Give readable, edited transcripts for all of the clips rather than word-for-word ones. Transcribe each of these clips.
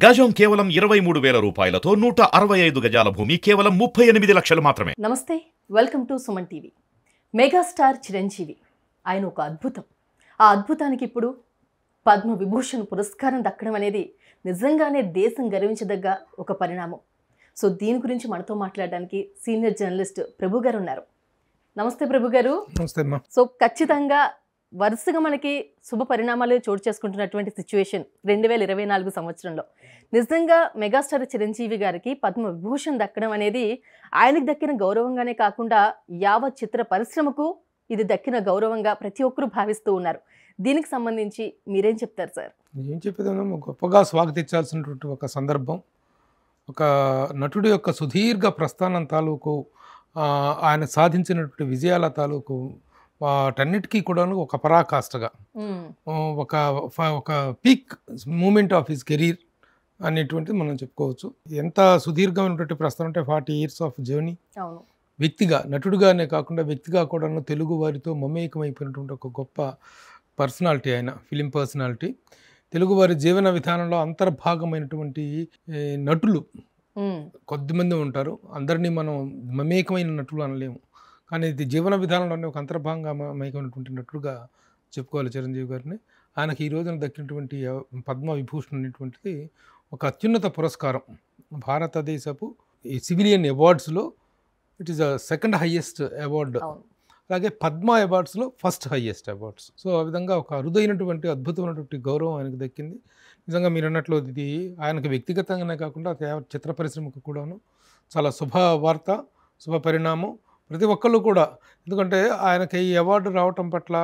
గజం కేవలం 23,000 రూపాయలతో 165 గజాల భూమి కేవలం 38 లక్షలు మాత్రమే. నమస్తే, welcome to Suman TV. Megastar Chiranjeevi ఆయన ఒక అద్భుతం. ఆ అద్భుతానికి ఇప్పుడు పద్మ విభూషణ్ పురస్కారం దక్కడం అనేది నిజంగానే దేశం గర్వించదగ్గ ఒక పరిణామం. సో దీని గురించి మనతో మాట్లాడడానికి సీనియర్ జర్నలిస్ట్ ప్రభు గారు ఉన్నారు. నమస్తే ప్రభు గారు. నమస్తే అమ్మా. సో ఖచ్చితంగా వరుసగా మనకి శుభ పరిణామాలు చోటు చేసుకుంటున్నటువంటి సిచ్యువేషన్ 2024 సంవత్సరంలో నిజంగా మెగాస్టార్ చిరంజీవి గారికి పద్మ విభూషణ్ దక్కడం అనేది ఆయనకు దక్కిన గౌరవంగానే కాకుండా యావత్ చిత్ర పరిశ్రమకు ఇది దక్కిన గౌరవంగా ప్రతి ఒక్కరూ భావిస్తూ ఉన్నారు. దీనికి సంబంధించి మీరేం చెప్తారు సార్? ఏం చెప్పేదమ్మా, గొప్పగా స్వాగతించాల్సినటువంటి ఒక సందర్భం. ఒక నటుడి యొక్క సుదీర్ఘ ప్రస్థానం తాలూకు ఆయన సాధించినటువంటి విజయాల తాలూకు వాటన్నిటికీ కూడా ఒక పరాకాష్ఠగా ఒక peak moment of his career అనేటువంటిది మనం చెప్పుకోవచ్చు. ఎంత సుదీర్ఘమైనటువంటి ప్రస్థానం అంటే 40 years ఆఫ్ జర్నీ. వ్యక్తిగా నటుడిగానే కాకుండా వ్యక్తిగా కూడా తెలుగు వారితో మమేకమైపోయినటువంటి ఒక గొప్ప పర్సనాలిటీ ఆయన, ఫిలిం పర్సనాలిటీ. తెలుగువారి జీవన విధానంలో అంతర్భాగమైనటువంటి నటులు కొద్దిమంది ఉంటారు. అందరినీ మనం మమేకమైన నటులు అనలేము, కానీ ఇది జీవన విధానంలోనే ఒక అంతర్భాగమైనటువంటి నటుడుగా చెప్పుకోవాలి చిరంజీవి గారిని. ఆయనకి ఈ రోజున దక్కినటువంటి పద్మ విభూషణ్ అనేటువంటిది ఒక అత్యున్నత పురస్కారం. భారతదేశపు ఈ సివిలియన్ అవార్డ్స్లో it is the second highest award, అలాగే పద్మ అవార్డ్స్లో ఫస్ట్ హైయెస్ట్ అవార్డ్స్. సో ఆ విధంగా ఒక అరుదైనటువంటి అద్భుతమైనటువంటి గౌరవం ఆయనకు దక్కింది. నిజంగా మీరు అన్నట్లు ఇది ఆయనకు వ్యక్తిగతంగానే కాకుండా చిత్ర పరిశ్రమకు కూడాను చాలా శుభవార్త, శుభ పరిణామం. ప్రతి ఒక్కళ్ళు కూడా, ఎందుకంటే ఆయనకి ఈ అవార్డు రావటం పట్ల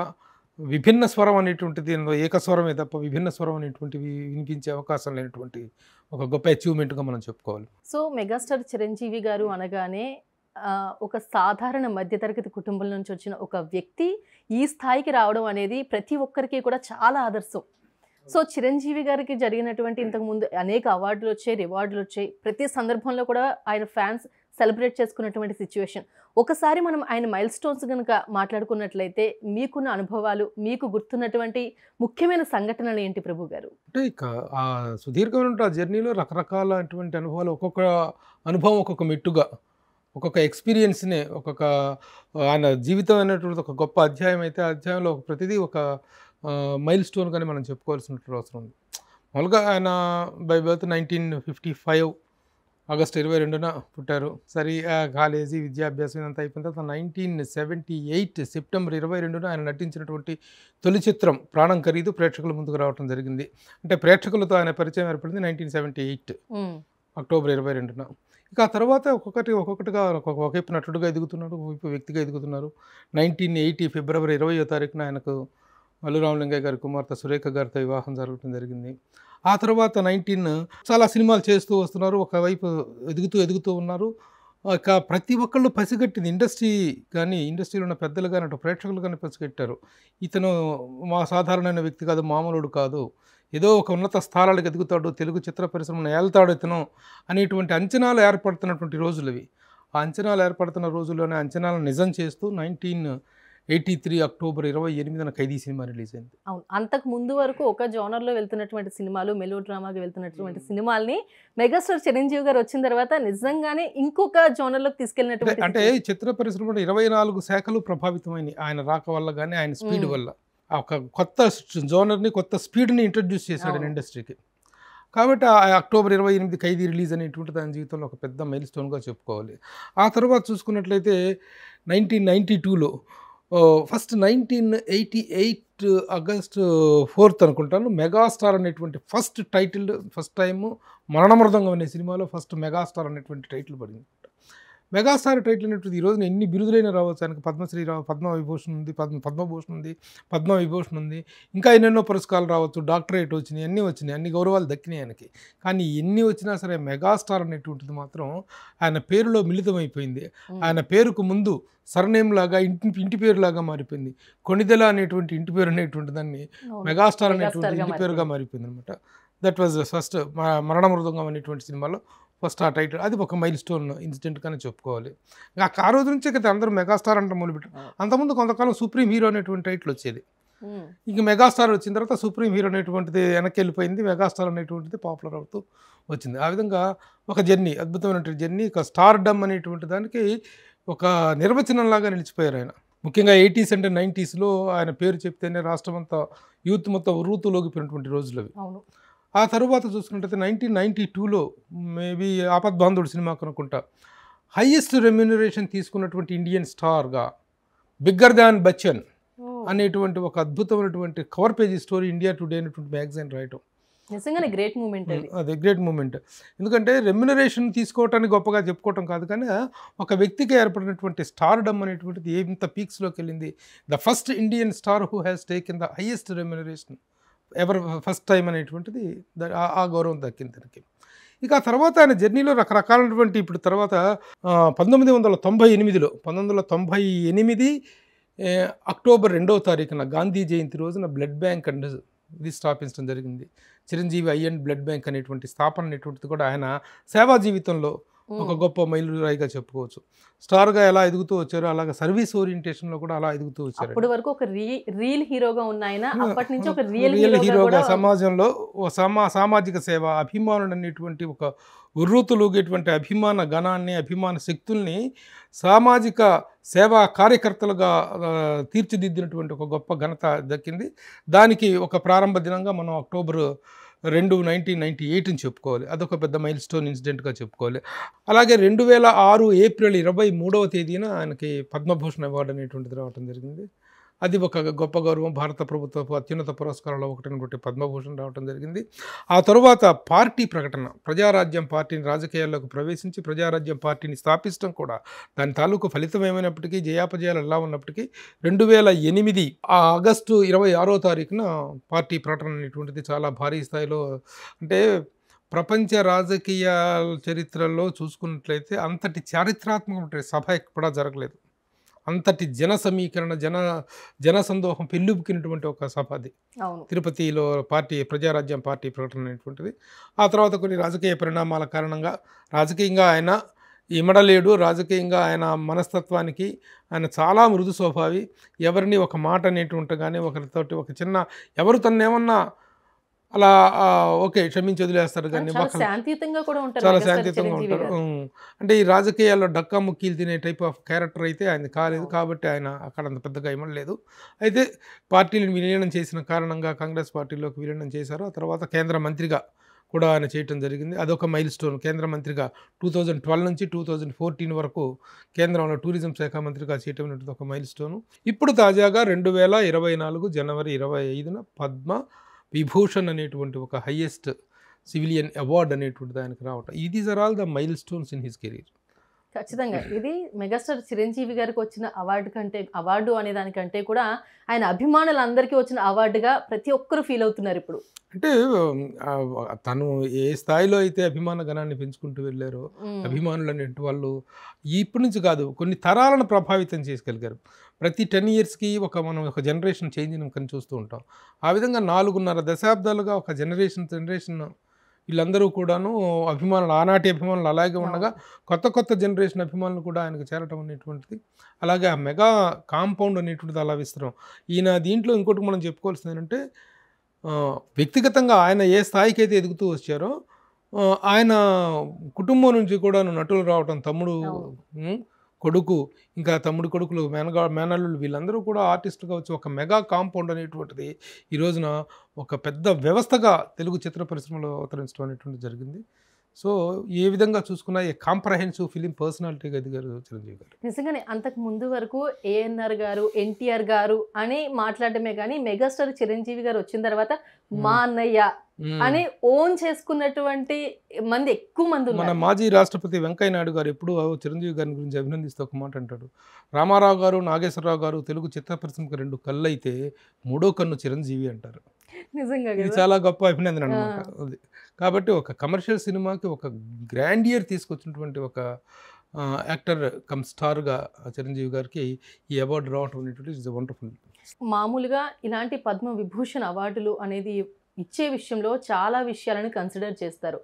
విభిన్న స్వరం అనేటువంటిది, ఏకస్వరమే తప్ప విభిన్న స్వరం అనేటువంటివి వినిపించే అవకాశం లేనటువంటి ఒక గొప్ప అచీవ్మెంట్గా మనం చెప్పుకోవాలి. సో మెగాస్టార్ చిరంజీవి గారు అనగానే ఒక సాధారణ మధ్యతరగతి కుటుంబం నుంచి వచ్చిన ఒక వ్యక్తి ఈ స్థాయికి రావడం అనేది ప్రతి ఒక్కరికి కూడా చాలా ఆదర్శం. సో చిరంజీవి గారికి జరిగినటువంటి ఇంతకుముందు అనేక అవార్డులు వచ్చాయి, రివార్డులు వచ్చాయి. ప్రతి సందర్భంలో కూడా ఆయన ఫ్యాన్స్ సెలబ్రేట్ చేసుకున్నటువంటి సిచ్యువేషన్. ఒకసారి మనం ఆయన మైల్ స్టోన్స్ కనుక మాట్లాడుకున్నట్లయితే మీకున్న అనుభవాలు, మీకు గుర్తున్నటువంటి ముఖ్యమైన సంఘటనలు ఏంటి ప్రభు గారు? అంటే ఇక ఆ సుదీర్ఘమైన ఆ జర్నీలో రకరకాలటువంటి అనుభవాలు, ఒక్కొక్క అనుభవం ఒక్కొక్క మెట్టుగా, ఒక్కొక్క ఎక్స్పీరియన్స్నే ఒక్కొక్క ఆయన జీవితం అనేటువంటి ఒక గొప్ప అధ్యాయం అయితే ఆ అధ్యాయంలో ప్రతిదీ ఒక మైల్ స్టోన్ కానీ మనం చెప్పుకోవాల్సినటువంటి అవసరం ఉంది. మామూలుగా ఆయన బై బర్త్ 1955 ఆగస్టు 22న పుట్టారు. సరే కాలేజీ విద్యాభ్యాసం ఇదంతా అయిపోయిన తర్వాత 1978 సెప్టెంబర్ 22న ఆయన నటించినటువంటి తొలి చిత్రం ప్రాణం ఖరీదు ప్రేక్షకుల ముందుకు రావడం జరిగింది. అంటే ప్రేక్షకులతో ఆయన పరిచయం ఏర్పడింది 1978 అక్టోబర్ 22న. ఇక ఆ తర్వాత ఒక్కొక్కటిగా ఒకవైపు నటుడుగా ఎదుగుతున్నారు, ఒకవైపు వ్యక్తిగా ఎదుగుతున్నారు. 1980 ఫిబ్రవరి 20వ తారీఖున ఆయనకు మల్లు రామలింగయ్య గారి కుమార్తె సురేఖ గారితో వివాహం జరగడం జరిగింది. ఆ తర్వాత చాలా సినిమాలు చేస్తూ వస్తున్నారు, ఒకవైపు ఎదుగుతూ ఉన్నారు. ఇక ప్రతి ఒక్కళ్ళు పసిగట్టింది ఇండస్ట్రీ కానీ, ఇండస్ట్రీలో ఉన్న పెద్దలు కానీ, అటు ప్రేక్షకులు కానీ పసిగట్టారు. ఇతను సాధారణమైన వ్యక్తి కాదు, మామూలుడు కాదు, ఏదో ఒక ఉన్నత స్థానాలకు ఎదుగుతాడు, తెలుగు చిత్ర పరిశ్రమను ఏళ్తాడు ఇతను అనేటువంటి అంచనాలు ఏర్పడుతున్నటువంటి రోజులు ఇవి. ఆ అంచనాలు ఏర్పడుతున్న రోజుల్లోనే అంచనాలను నిజం చేస్తూ 1983 అక్టోబర్ 28న ఖైదీ సినిమా రిలీజ్ అయింది. అవును, అంతకు ముందు వరకు ఒక జోనర్లో వెళ్తున్నటువంటి సినిమాలు, మెలో డ్రామాగా వెళ్తున్నటువంటి సినిమాల్ని మెగాస్టార్ చిరంజీవి గారు వచ్చిన తర్వాత నిజంగానే ఇంకొక జోనర్లోకి తీసుకెళ్ళినటువంటి, అంటే చిత్ర పరిశ్రమలో 24 శాఖలు ప్రభావితమైనవి ఆయన రాక వల్ల కానీ, ఆయన స్పీడ్ వల్ల. ఒక కొత్త జోనర్ని, కొత్త స్పీడ్ని ఇంట్రడ్యూస్ చేశాడు ఇండస్ట్రీకి. కాబట్టి అక్టోబర్ 28 ఖైదీ రిలీజ్ అనేటువంటి తన జీవితంలో ఒక పెద్ద మైల్ స్టోన్గా చెప్పుకోవాలి. ఆ తర్వాత చూసుకున్నట్లయితే 1992లో ఫస్ట్ 1988 ఆగస్టు 4th అనుకుంటాను, మెగాస్టార్ అనేటువంటి ఫస్ట్ టైము మరణమృదంగం అనే సినిమాలో ఫస్ట్ మెగాస్టార్ అనేటువంటి టైటిల్ పడింది. మెగాస్టార్ టైటిల్ అనేటువంటి ఈ రోజున ఎన్ని బిరుదులైనా రావచ్చు. ఆయనకు పద్మశ్రీ పద్మవిభూషణ్ ఉంది, పద్మభూషణ్ ఉంది, పద్మవిభూషణ్ ఉంది, ఇంకా ఎన్నెన్నో పురస్కారాలు రావచ్చు, డాక్టరేట్ వచ్చినాయి, అన్ని గౌరవాలు దక్కినాయి ఆయనకి. కానీ ఎన్ని వచ్చినా సరే మెగాస్టార్ అనేటువంటిది మాత్రం ఆయన పేరులో మిళితమైపోయింది. ఆయన పేరుకు ముందు సర్నేమ్ లాగా ఇంటి పేరులాగా మారిపోయింది. కొణిదెల అనేటువంటి ఇంటి పేరు అనేటువంటి దాన్ని మెగాస్టార్ అనేటువంటి ఇంటి పేరుగా మారిపోయింది అనమాట. దట్ వాజ్ ఫస్ట్ మరణమృదంగం అనేటువంటి సినిమాలో ఫస్ట్ ఆ టైటిల్. అది ఒక మైల్ స్టోన్ ఇన్సిడెంట్గానే చెప్పుకోవాలి. ఆ రోజు నుంచే కదా అందరూ మెగాస్టార్ అంటే మొదలుపెట్టారు. అంతకుముందు కొంతకాలం సుప్రీం హీరో అనేటువంటి టైటిల్ వచ్చేది. ఇంక మెగాస్టార్ వచ్చిన తర్వాత సుప్రీం హీరో అనేటువంటిది వెనక్కి వెళ్ళిపోయింది, మెగాస్టార్ అనేటువంటిది పాపులర్ అవుతూ వచ్చింది. ఆ విధంగా ఒక జర్నీ, అద్భుతమైనటువంటి జర్నీ, ఒక స్టార్డమ్ అనేటువంటి దానికి ఒక నిర్వచనంలాగా నిలిచిపోయారు ఆయన. ముఖ్యంగా 80s అండ్ 90sలో ఆయన పేరు చెప్తేనే రాష్ట్రం అంతా యూత్ మొత్తం ఉర్రూతులోగిపోయినటువంటి రోజులు అవి. ఆ తరువాత చూసుకున్నట్టయితే 1992లో మేబీ ఆపద్బాంధుడు సినిమా కనుక్కుంటా హైయెస్ట్ రెమ్యూనరేషన్ తీసుకున్నటువంటి ఇండియన్ స్టార్గా బిగ్గర్ దాన్ బచ్చన్ అనేటువంటి ఒక అద్భుతమైనటువంటి cover page story India today అనేటువంటి మ్యాగజైన్ రాయటం నిజంగానే గ్రేట్ మూమెంట్. అదే గ్రేట్ మూమెంట్. ఎందుకంటే రెమ్యునరేషన్ తీసుకోవటానికి గొప్పగా చెప్పుకోవటం కాదు, కానీ ఒక వ్యక్తికి ఏర్పడినటువంటి స్టార్డమ్ అనేటువంటిది ఎంత పీక్స్లోకి వెళ్ళింది. The first Indian star who has taken the highest remuneration ever first time అనేటువంటిది ఆ గౌరవం దక్కింది తనకి. ఇక ఆ తర్వాత ఆయన జర్నీలో రకరకాలైనటువంటి ఇప్పుడు తర్వాత 1998 అక్టోబర్ 2వ తారీఖున గాంధీ జయంతి రోజున బ్లడ్ బ్యాంక్ అండ్ ఇది స్థాపించడం జరిగింది. Chiranjeevi I and blood bank అనేటువంటి స్థాపన అనేటువంటిది కూడా ఆయన సేవా జీవితంలో ఒక గొప్ప మైలురాయిగా చెప్పుకోవచ్చు. స్టార్గా ఎలా ఎదుగుతూ వచ్చారో అలాగే సర్వీస్ ఓరియంటేషన్లో కూడా అలా ఎదుగుతూ వచ్చారు. అప్పటి వరకు ఒక రియల్ హీరోగా ఉన్న ఆయన అప్పటి నుంచి ఒక రియల్ హీరోగా సమాజంలో సామాజిక సేవ, అభిమానుడు అనేటువంటి ఒక ఉర్రూతులుగేటువంటి అభిమాన గణాన్ని, అభిమాన శక్తుల్ని సామాజిక సేవా కార్యకర్తలుగా తీర్చిదిద్దినటువంటి ఒక గొప్ప ఘనత దక్కింది. దానికి ఒక ప్రారంభ దినంగా మనం అక్టోబర్ 2, 1998 చెప్పుకోవాలి. అదొక పెద్ద మైల్ స్టోన్ ఇన్సిడెంట్గా చెప్పుకోవాలి. అలాగే 2006 ఏప్రిల్ 23వ తేదీన ఆయనకి పద్మభూషణ్ అవార్డు అనేటువంటిది రావడం జరిగింది. అది ఒక గొప్ప గౌరవం. భారత ప్రభుత్వపు అత్యున్నత పురస్కారాల్లో ఒకటి పద్మభూషణ్ రావడం జరిగింది. ఆ తరువాత పార్టీ ప్రకటన, ప్రజారాజ్యం పార్టీని రాజకీయాల్లోకి ప్రవేశించి ప్రజారాజ్యం పార్టీని స్థాపించడం కూడా దాని తాలూకు ఫలితం ఏమైనప్పటికీ, జయాపజయాలు ఎలా ఉన్నప్పటికీ 2008 ఆగస్టు 26వ తారీఖున పార్టీ ప్రకటన అనేటువంటిది చాలా భారీ స్థాయిలో, అంటే ప్రపంచ రాజకీయ చరిత్రలో చూసుకున్నట్లయితే అంతటి చారిత్రాత్మక సభ ఎక్కడా జరగలేదు. అంతటి జన సమీకరణ, జన సందోహం పెళ్ళుబుకినటువంటి ఒక సభ అది తిరుపతిలో ప్రజారాజ్యం పార్టీ ప్రకటన అనేటువంటిది. ఆ తర్వాత కొన్ని రాజకీయ పరిణామాల కారణంగా రాజకీయంగా ఆయన ఇమడలేడు. రాజకీయంగా ఆయన మనస్తత్వానికి ఆయన చాలా మృదు స్వభావి. ఎవరిని ఒక మాట అనేటువంటి కానీ ఒకరితోటి ఒక చిన్న ఎవరు తన్నేమన్నా అలా ఓకే క్షమించి వదిలేస్తారు, కానీ చాలా శాంతియుతంగా ఉంటారు. అంటే ఈ రాజకీయాల్లో డక్కా ముక్కీలు తినే టైప్ ఆఫ్ క్యారెక్టర్ అయితే ఆయన కాలేదు, కాబట్టి ఆయన అక్కడ అంత పెద్దగా ఇవ్వలేదు. అయితే పార్టీలను విలీనం చేసిన కారణంగా కాంగ్రెస్ పార్టీలోకి విలీనం చేశారు. ఆ తర్వాత కేంద్ర మంత్రిగా కూడా ఆయన చేయటం జరిగింది. అదొక మైల్ స్టోన్. కేంద్ర మంత్రిగా 2012 నుంచి 2014 వరకు కేంద్రంలో టూరిజం శాఖ మంత్రిగా చేయటం అనేది ఒక మైల్ స్టోను. ఇప్పుడు తాజాగా 2024 జనవరి 25న పద్మ విభూషణ్ అనేటువంటి ఒక హైయెస్ట్ సివిలియన్ అవార్డ్ అనేటువంటిది ఆయనకు రావటం. These are all the milestones in his career. ఖచ్చితంగా ఇది మెగాస్టార్ చిరంజీవి గారికి వచ్చిన అవార్డు అనే దానికంటే కూడా ఆయన అభిమానులందరికీ వచ్చిన అవార్డుగా ప్రతి ఒక్కరు ఫీల్ అవుతున్నారు ఇప్పుడు. అంటే తను ఏ స్థాయిలో అయితే అభిమాన గణాన్ని పెంచుకుంటూ వెళ్ళారో, అభిమానులు అనేటువంటి వాళ్ళు ఇప్పటి నుంచి కాదు కొన్ని తరాలను ప్రభావితం చేయగలిగారు. ప్రతి 10 yearsకి మనం ఒక జనరేషన్ చేంజ్ని కానీ చూస్తూ ఉంటాం. ఆ విధంగా 4.5 దశాబ్దాలుగా ఒక జనరేషన్ వీళ్ళందరూ కూడాను అభిమానులు, ఆనాటి అభిమానులు అలాగే ఉండగా కొత్త జనరేషన్ అభిమానులు కూడా ఆయనకు చేరటం అనేటువంటిది. అలాగే ఆ మెగా కాంపౌండ్ అనేటువంటిది అలా విస్తరం. ఈయన దీంట్లో ఇంకోటి మనం చెప్పుకోవాల్సింది ఏంటంటే వ్యక్తిగతంగా ఆయన ఏ స్థాయికి అయితే ఎదుగుతూ వచ్చారో ఆయన కుటుంబం నుంచి కూడా నటులు రావటం, తమ్ముడు కొడుకు, ఇంకా తమ్ముడు కొడుకులు, మేనల్లులు వీళ్ళందరూ కూడా ఆర్టిస్టుగా వచ్చి ఒక మెగా కాంపౌండ్ అనేటువంటిది ఈ రోజున ఒక పెద్ద వ్యవస్థగా తెలుగు చిత్ర పరిశ్రమలో అవతరించడం అనేటువంటిది జరిగింది. సో ఏ విధంగా చూసుకున్నా ఏ కాంప్రహెన్సివ్ ఫిలిం పర్సనాలిటీగా ఎదిగారు చిరంజీవి గారు. నిజంగానే అంతకు ముందు వరకు ఏఎన్ఆర్ గారు, ఎన్టీఆర్ గారు అని మాట్లాడటమే కానీ మెగాస్టార్ చిరంజీవి గారు వచ్చిన తర్వాత మా అన్నయ్య అని ఓన్ చేసుకున్నటువంటి మంది ఎక్కువ మంది ఉన్నారు. మన మాజీ రాష్ట్రపతి వెంకయ్య నాయుడు గారు ఎప్పుడు చిరంజీవి గారి గురించి అభినందిస్తూ ఒక మాట అంటాడు, రామారావు గారు, నాగేశ్వరరావు గారు తెలుగు చిత్ర పరిశ్రమకు 2 కళ్ళు అయితే 3వ కన్ను చిరంజీవి అంటారు. నిజంగా ఇది చాలా గొప్ప అభినందన అనమాట. అది కాబట్టి ఒక కమర్షియల్ సినిమాకి ఒక గ్రాండియర్ తీసుకొచ్చినటువంటి ఒక యాక్టర్ కమ్ స్టార్గా చిరంజీవి గారికి ఈ అవార్డు రావడం అనేటువంటి ఇట్స్ వండర్ఫుల్. మామూలుగా ఇలాంటి పద్మ విభూషణ్ అవార్డులు అనేది ఇచ్చే విషయంలో చాలా విషయాలను కన్సిడర్ చేస్తారు.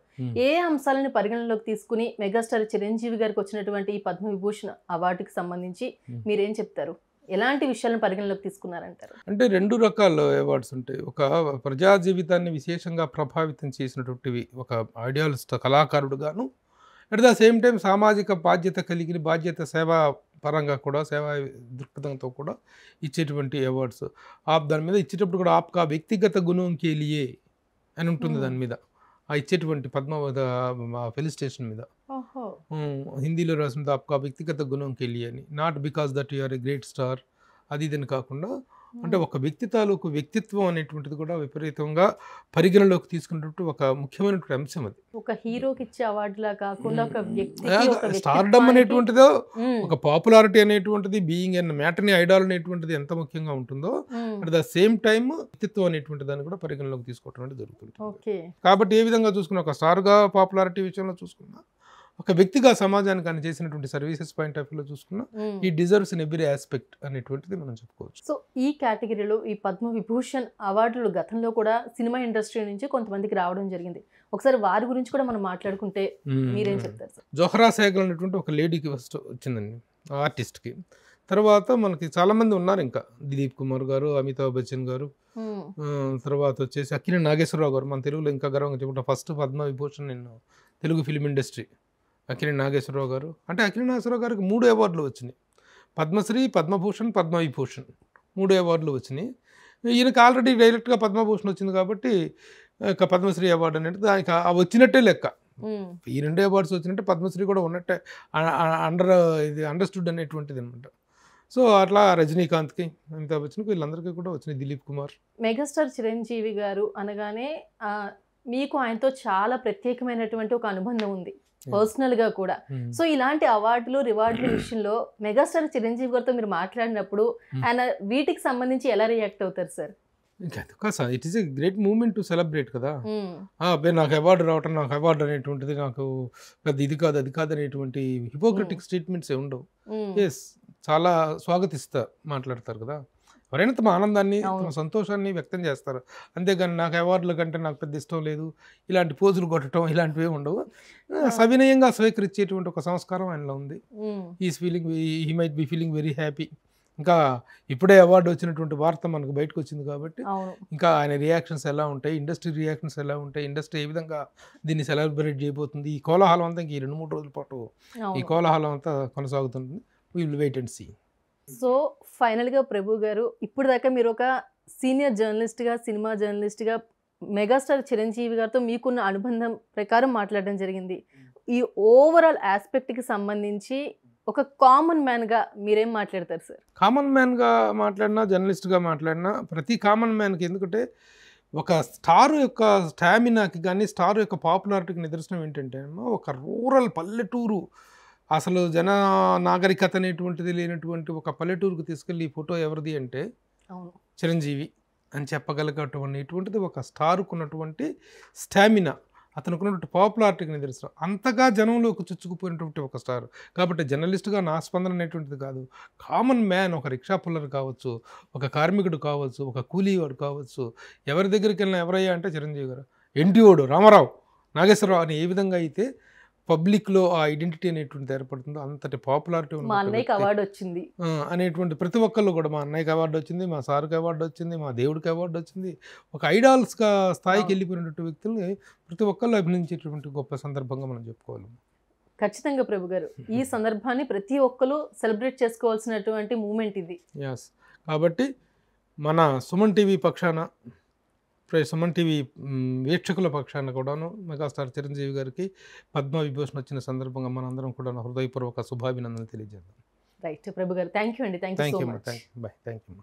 ఏ అంశాలను పరిగణనలోకి తీసుకుని మెగాస్టార్ చిరంజీవి గారికి వచ్చినటువంటి ఈ పద్మ విభూషణ్ అవార్డుకి సంబంధించి మీరేం చెప్తారు? ఎలాంటి విషయాలను పరిగణలోకి తీసుకున్నారంటారు? అంటే 2 రకాల అవార్డ్స్ ఉంటాయి. ఒక ప్రజా జీవితాన్ని విశేషంగా ప్రభావితం చేసినటువంటివి ఒక ఐడియాలిస్ట్ కళాకారుడుగాను, అట్ ద సేమ్ టైం సామాజిక బాధ్యత కలిగిన సేవా పరంగా కూడా సేవా దృక్పథంతో కూడా ఇచ్చేటువంటి అవార్డ్స్. దాని మీద ఇచ్చేటప్పుడు కూడా ఆప్కా వ్యక్తిగత గుణం కే లియే అని ఉంటుంది దాని మీద. ఇచ్చేటువంటి ఫెలిసిటేషన్ మీద హిందీలో రాసింది ఆప్కా వ్యక్తిగత గుణం కే లియే అని, not because that you are a great star అది ఇదని కాకుండా, అంటే ఒక వ్యక్తి తాలూకు వ్యక్తిత్వం అనేటువంటిది కూడా విపరీతంగా పరిగణలోకి తీసుకున్నట్టు ఒక ముఖ్యమైనటువంటి అంశం అది. ఒక హీరోకి ఇచ్చే అవార్డులా కాకుండా ఒక వ్యక్తి స్టార్డమ్ అనేటువంటిదో, ఒక పాపులారిటీ అనేటువంటిది, బీయింగ్ అండ్ మ్యాటర్ని ఐడాల్ అనేటువంటిది ఎంత ముఖ్యంగా ఉంటుందో, అట్ ద సేమ్ టైమ్ వ్యక్తిత్వం అనేటువంటి దాన్ని కూడా పరిగణలోకి తీసుకోవటం అనేది జరుగుతుంది. కాబట్టి ఏ విధంగా చూసుకున్నా, ఒక స్టార్గా పాపులారిటీ విషయంలో చూసుకున్నా, ఒక వ్యక్తిగా సమాజానికి ఆయన చేసినటువంటి సర్వీసెస్ పాయింట్ ఆఫ్ వ్యూలో చూసుకున్నా, ఈ డిజర్వ్స్ ఇన్ ఎవ్రీ ఆస్పెక్ట్ అనేటువంటిది మనం చెప్పుకోవచ్చు. సో ఈ కేటగిరీలో ఈ పద్మ విభూషణ్ అవార్డులు గతంలో కూడా సినిమా ఇండస్ట్రీ నుంచి కొంతమందికి రావడం జరిగింది. ఒకసారి వారి గురించి కూడా మనం మాట్లాడుకుంటే మీరేం చెప్తారు సార్? జోహ్రా సైగల్ అనేటువంటి ఒక లేడీకి ఫస్ట్ వచ్చిందండి, ఆర్టిస్ట్కి. తర్వాత మనకి చాలామంది ఉన్నారు, ఇంకా దిలీప్ కుమార్ గారు, అమితాబ్ బచ్చన్ గారు, తర్వాత వచ్చేసి అక్కినేని నాగేశ్వరరావు గారు. మన తెలుగులో ఇంకా గర్వంగా చెప్పుకుంటా ఫస్ట్ పద్మ విభూషణ్ నేను తెలుగు ఫిలిం ఇండస్ట్రీ అక్కినేని నాగేశ్వరరావు గారు. అంటే అక్కినేని నాగేశ్వరరావు గారికి 3 అవార్డులు వచ్చినాయి, పద్మశ్రీ, పద్మభూషణ్, పద్మవిభూషణ్ 3 అవార్డులు వచ్చినాయి. ఈయనకి ఆల్రెడీ డైరెక్ట్గా పద్మభూషణ్ వచ్చింది కాబట్టి ఇక పద్మశ్రీ అవార్డు అనేది దానికి వచ్చినట్టే లెక్క. ఈ 2 అవార్డ్స్ వచ్చినట్టే పద్మశ్రీ కూడా ఉన్నట్టే అండర్స్టూడ్ అనేటువంటిది అనమాట. సో అట్లా రజనీకాంత్కి, అమితాబ్ బచ్చన్కి, వీళ్ళందరికీ కూడా వచ్చినాయి. దిలీప్ కుమార్. మెగాస్టార్ చిరంజీవి గారు అనగానే మీకు ఆయనతో చాలా ప్రత్యేకమైనటువంటి ఒక అనుబంధం ఉంది పర్సనల్ గా కూడా. సో ఇలాంటి అవార్డులు రివార్డుల విషయంలో మెగాస్టార్ చిరంజీవి గారితో మీరు మాట్లాడినప్పుడు ఆయన వీటికి సంబంధించి ఎలా రియాక్ట్ అవుతారు sir? It is a great moment to celebrate కదా. నాకు అవార్డు రావటం, నాకు అవార్డు అనేటువంటిది నాకు ఇది కాదు అది కాదు అనేటువంటి హిపోక్రటిక్ స్టేట్మెంట్స్ ఏ ఉండవు. ఎస్, చాలా మాట్లాడతారు కదా. ఎవరైనా తమ ఆనందాన్ని, తమ సంతోషాన్ని వ్యక్తం చేస్తారు. అంతేగాని నాకు అవార్డుల కంటే నాకు పెద్ద ఇష్టం లేదు, ఇలాంటి పోజులు కొట్టడం ఇలాంటివి ఉండవు. సవినయంగా స్వీకరించేటువంటి ఒక సంస్కారం ఆయనలో ఉంది. He might be feeling very happy. ఇంకా ఇప్పుడే అవార్డు వచ్చినటువంటి వార్త మనకు బయటకు వచ్చింది కాబట్టి ఇంకా ఆయన రియాక్షన్స్ ఎలా ఉంటాయి, ఇండస్ట్రీ రియాక్షన్స్ ఎలా ఉంటాయి, ఇండస్ట్రీ ఏ విధంగా దీన్ని సెలబ్రేట్ చేయబోతుంది, ఈ కోలాహలం అంతా ఇంక ఈ 2-3 రోజుల పాటు ఈ కోలాహలం అంతా కొనసాగుతుంది. We will wait and see. So ఫైనల్గా ప్రభు గారు, ఇప్పుడు దాకా మీరు ఒక సీనియర్ జర్నలిస్ట్గా, సినిమా జర్నలిస్ట్గా మెగాస్టార్ చిరంజీవి గారితో మీకున్న అనుబంధం ప్రకారం మాట్లాడడం జరిగింది. ఈ ఓవరాల్ ఆస్పెక్ట్కి సంబంధించి ఒక కామన్ మ్యాన్గా మీరేం మాట్లాడతారు సార్? కామన్ మ్యాన్గా మాట్లాడినా, జర్నలిస్ట్గా మాట్లాడినా, ప్రతి కామన్ మ్యాన్కి, ఎందుకంటే ఒక స్టార్ యొక్క స్టామినాకి కానీ, స్టార్ యొక్క పాపులారిటీకి నిదర్శనం ఏంటంటే, ఒక రూరల్ పల్లెటూరు, అసలు జన నాగరికత అనేటువంటిది లేనటువంటి ఒక పల్లెటూరుకు తీసుకెళ్ళి ఈ ఫోటో ఎవరిది అంటే చిరంజీవి అని చెప్పగలిగేటువంటిది ఒక స్టార్కు ఉన్నటువంటి స్టామినా, అతనికి ఉన్నటువంటి పాపులారిటీకి నిదర్శనం. అంతగా జనంలోకి చుచ్చుకుపోయినటువంటి ఒక స్టార్. కాబట్టి జర్నలిస్ట్గా నా స్పందన అనేటువంటిది కాదు, కామన్ మ్యాన్, ఒక రిక్షా పుల్లర్ కావచ్చు, ఒక కార్మికుడు కావచ్చు, ఒక కూలీవాడు కావచ్చు, ఎవరి దగ్గరికి వెళ్ళినా ఎవరయ్యా అంటే చిరంజీవి గారు, ఎన్టీఓడు, రామారావు, నాగేశ్వరరావు అని ఏ విధంగా అయితే పబ్లిక్లో ఆ ఐడెంటిటీ అనేటువంటిది ఏర్పడుతుందో అంతటి పాపులారిటీ అవార్డు వచ్చింది అనేటువంటి ప్రతి ఒక్కళ్ళు కూడా, మా అన్నయ్యకి అవార్డు వచ్చింది, మా సార్కి అవార్డు వచ్చింది, మా దేవుడికి అవార్డు వచ్చింది, ఒక ఐడాల్స్గా స్థాయికి వెళ్ళిపోయినటువంటి వ్యక్తుల్ని ప్రతి ఒక్కళ్ళు అభినందించేటువంటి గొప్ప సందర్భంగా మనం చెప్పుకోవాలి. ఖచ్చితంగా ప్రభు గారు, ఈ సందర్భాన్ని ప్రతి ఒక్కరు సెలబ్రేట్ చేసుకోవాల్సినటువంటి మూమెంట్ ఇది. ఎస్, కాబట్టి మన సుమన్ టీవీ పక్షాన, సుమన్ టీవీ వీక్షకుల పక్షాన కూడాను మెగాస్టార్ చిరంజీవి గారికి పద్మ విభూషణ్ వచ్చిన సందర్భంగా మనందరం కూడా హృదయపూర్వక శుభాభినందనలు తెలియజేద్దాం. రైట్ ప్రభు గారు, థ్యాంక్ యూ అండి. Thank you so much. By. Thank you.